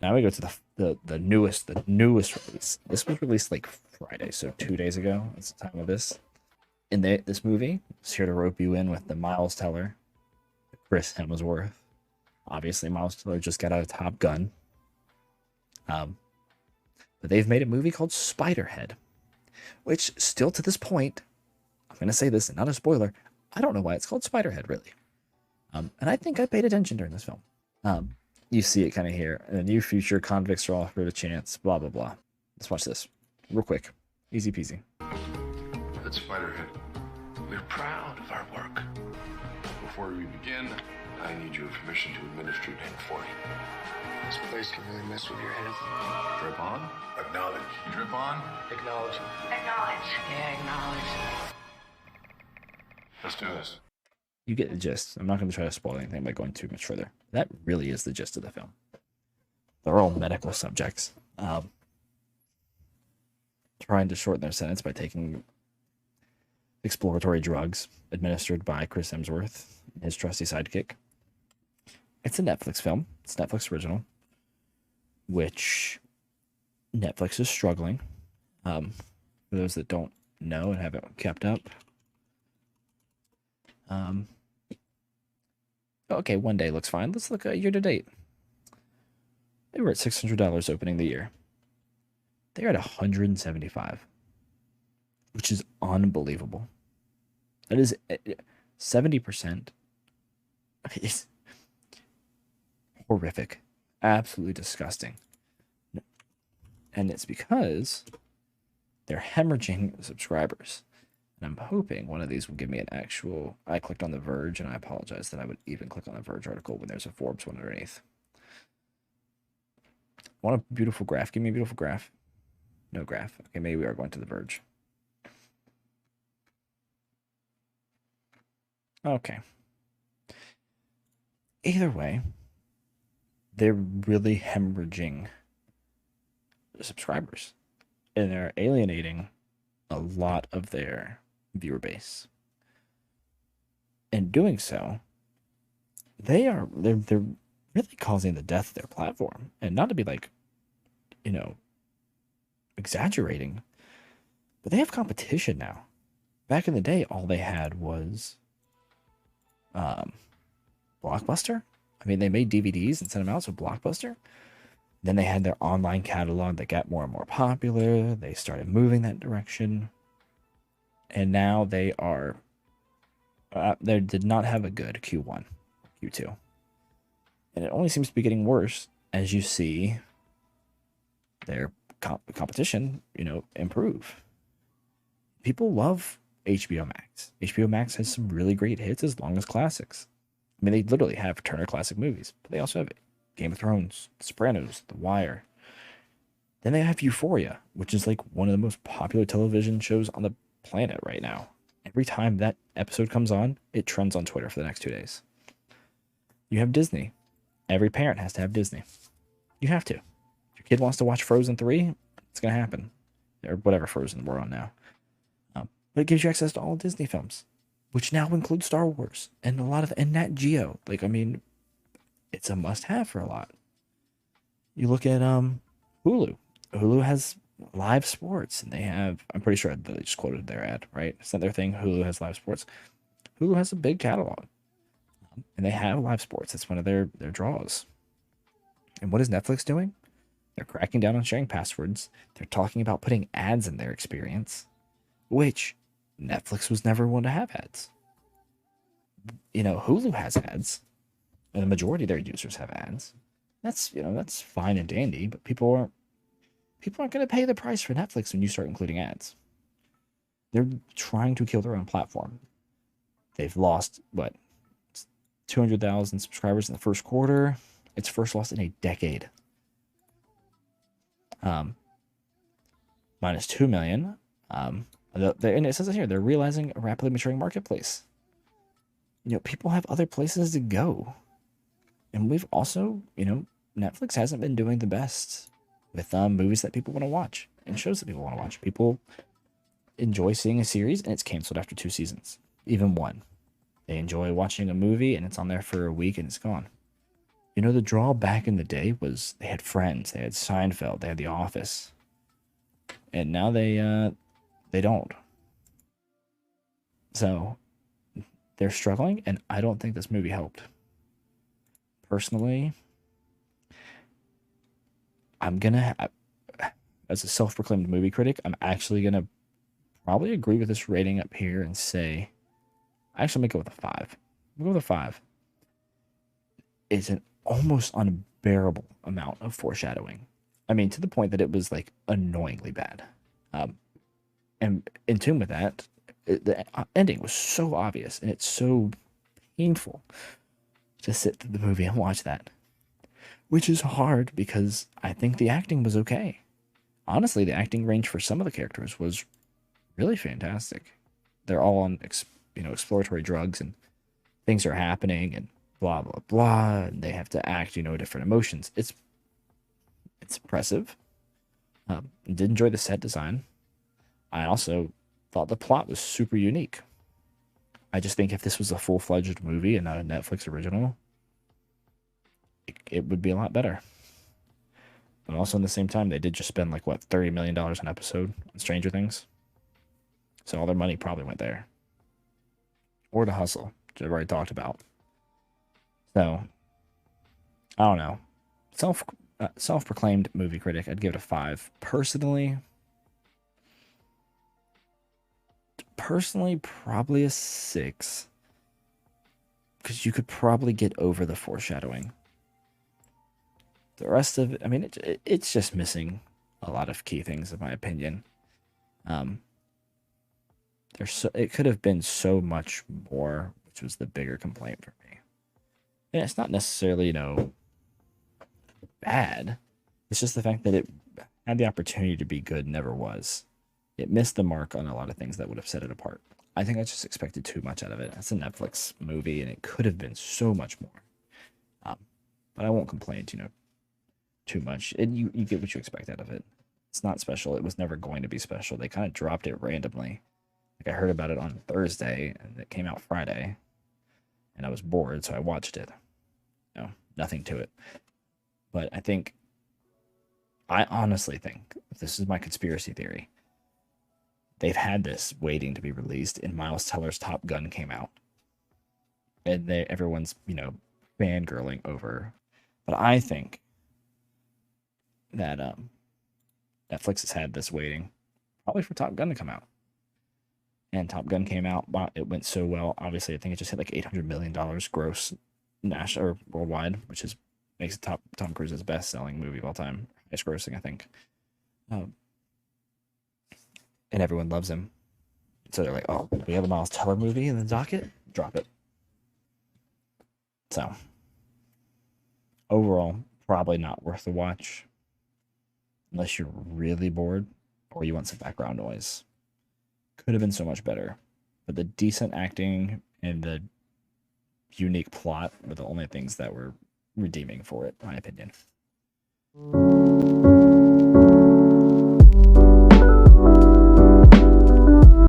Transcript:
Now we go to the newest release. This was released like Friday, so 2 days ago. That's the time of this. In this movie, it's here to rope you in with the Miles Teller, Chris Hemsworth. Obviously, Miles Teller just got out of Top Gun. Um, but they've made a movie called Spiderhead, which still to this point, I'm gonna say this, and not a spoiler, I don't know why it's called Spiderhead really. And I think I paid attention during this film. Um, you see it kind of here. In the near future, convicts are offered a chance. Blah blah blah. Let's watch this real quick. Easy peasy. That's Spiderhead. We're proud of our work. Before we begin, I need your permission to administer Name 40. This place can really mess with your head. Drip on. Acknowledge. Drip on. Acknowledge. Acknowledge. Yeah, acknowledge. Let's do this. You get the gist. I'm not going to try to spoil anything by going too much further. That really is the gist of the film. They're all medical subjects. Trying to shorten their sentence by taking exploratory drugs administered by Chris Hemsworth, his trusty sidekick. It's a Netflix film. It's Netflix original, which Netflix is struggling. For those that don't know and haven't kept up. Okay, one day looks fine. Let's look at year to date. They were at $600 opening the year. They're at 175, which is unbelievable. That is 70%. It's horrific, absolutely disgusting. And it's because they're hemorrhaging subscribers. And I'm hoping one of these will give me an actual... I clicked on The Verge, and I apologize that I would even click on the Verge article when there's a Forbes one underneath. Want a beautiful graph? Give me a beautiful graph. No graph. Okay, maybe we are going to The Verge. Okay. Either way, they're really hemorrhaging the subscribers. And they're alienating a lot of their viewer base. In doing so, they're really causing the death of their platform. And not to be like, exaggerating, but they have competition now. Back in the day, all they had was Blockbuster. I mean, they made DVDs and sent them out, so Blockbuster. Then they had their online catalog that got more and more popular. They started moving that direction. And now they are... they did not have a good Q1, Q2. And it only seems to be getting worse as you see their competition, improve. People love HBO Max. HBO Max has some really great hits as long as classics. I mean, they literally have Turner Classic Movies, but they also have Game of Thrones, The Sopranos, The Wire. Then they have Euphoria, which is like one of the most popular television shows on the planet right now. Every time that episode comes on, it trends on Twitter for the next 2 days. You have Disney. Every parent has to have Disney. You have to. If your kid wants to watch Frozen 3, it's going to happen. Or whatever Frozen we're on now. But it gives you access to all Disney films, which now include Star Wars and a lot of Nat Geo. Like, I mean, it's a must-have for a lot. You look at Hulu. Hulu has live sports, and they have... I'm pretty sure they just quoted their ad, right? It's not their thing. Hulu has live sports. Hulu has a big catalog, and they have live sports. It's one of their draws. And what is Netflix doing? They're cracking down on sharing passwords. They're talking about putting ads in their experience, which Netflix was never one to have ads. Hulu has ads, and the majority of their users have ads. That's fine and dandy, but people aren't going to pay the price for Netflix when you start including ads. They're trying to kill their own platform. They've lost 200,000 subscribers in the first quarter. It's first lost in a decade. Minus 2 million. And it says it here, they're realizing a rapidly maturing marketplace. People have other places to go. And we've also, Netflix hasn't been doing the best with movies that people want to watch and shows that people want to watch. People enjoy seeing a series and it's canceled after 2 seasons, even 1. They enjoy watching a movie and it's on there for a week and it's gone. You know, the draw back in the day was they had Friends, they had Seinfeld, they had The Office, and now they don't. So they're struggling, and I don't think this movie helped. Personally, I'm gonna, as a self-proclaimed movie critic, I'm actually gonna probably agree with this rating up here and say, I actually make it with a 5. I'll go with a 5. It's an almost unbearable amount of foreshadowing. I mean, to the point that it was like annoyingly bad. And in tune with that, the ending was so obvious, and it's so painful to sit through the movie and watch that, which is hard because I think the acting was okay. Honestly, the acting range for some of the characters was really fantastic. They're all on exploratory drugs, and things are happening, and blah blah blah, and they have to act different emotions. It's impressive. Did enjoy the set design. I also thought the plot was super unique. I just think if this was a full-fledged movie and not a Netflix original, it would be a lot better. But also, in the same time, they did just spend like what, $30 million an episode on Stranger Things. So all their money probably went there. Or to Hustle, which I've already talked about. So, I don't know. Self-proclaimed movie critic, I'd give it a 5. Personally, probably a 6. Because you could probably get over the foreshadowing. The rest of it, I mean, it's just missing a lot of key things, in my opinion. It could have been so much more, which was the bigger complaint for me. And it's not necessarily, bad. It's just the fact that it had the opportunity to be good, never was. It missed the mark on a lot of things that would have set it apart. I think I just expected too much out of it. It's a Netflix movie, and it could have been so much more. But I won't complain, too much. And you get what you expect out of it. It's not special. It was never going to be special. They kind of dropped it randomly. Like, I heard about it on Thursday, and it came out Friday, and I was bored, so I watched it. Nothing to it. But I honestly think, this is my conspiracy theory, they've had this waiting to be released, and Miles Teller's Top Gun came out. And everyone's, fangirling over. But I think that Netflix has had this waiting probably for Top Gun to come out. And Top Gun came out, it went so well. Obviously, I think it just hit like $800 million gross national or worldwide, which makes it Tom Cruise's best-selling movie of all time, highest grossing, I think. And everyone loves him. So they're like, oh, we have a Miles Teller movie in the docket? Drop it. So, overall, probably not worth the watch. Unless you're really bored or you want some background noise. Could have been so much better. But the decent acting and the unique plot were the only things that were redeeming for it, in my opinion.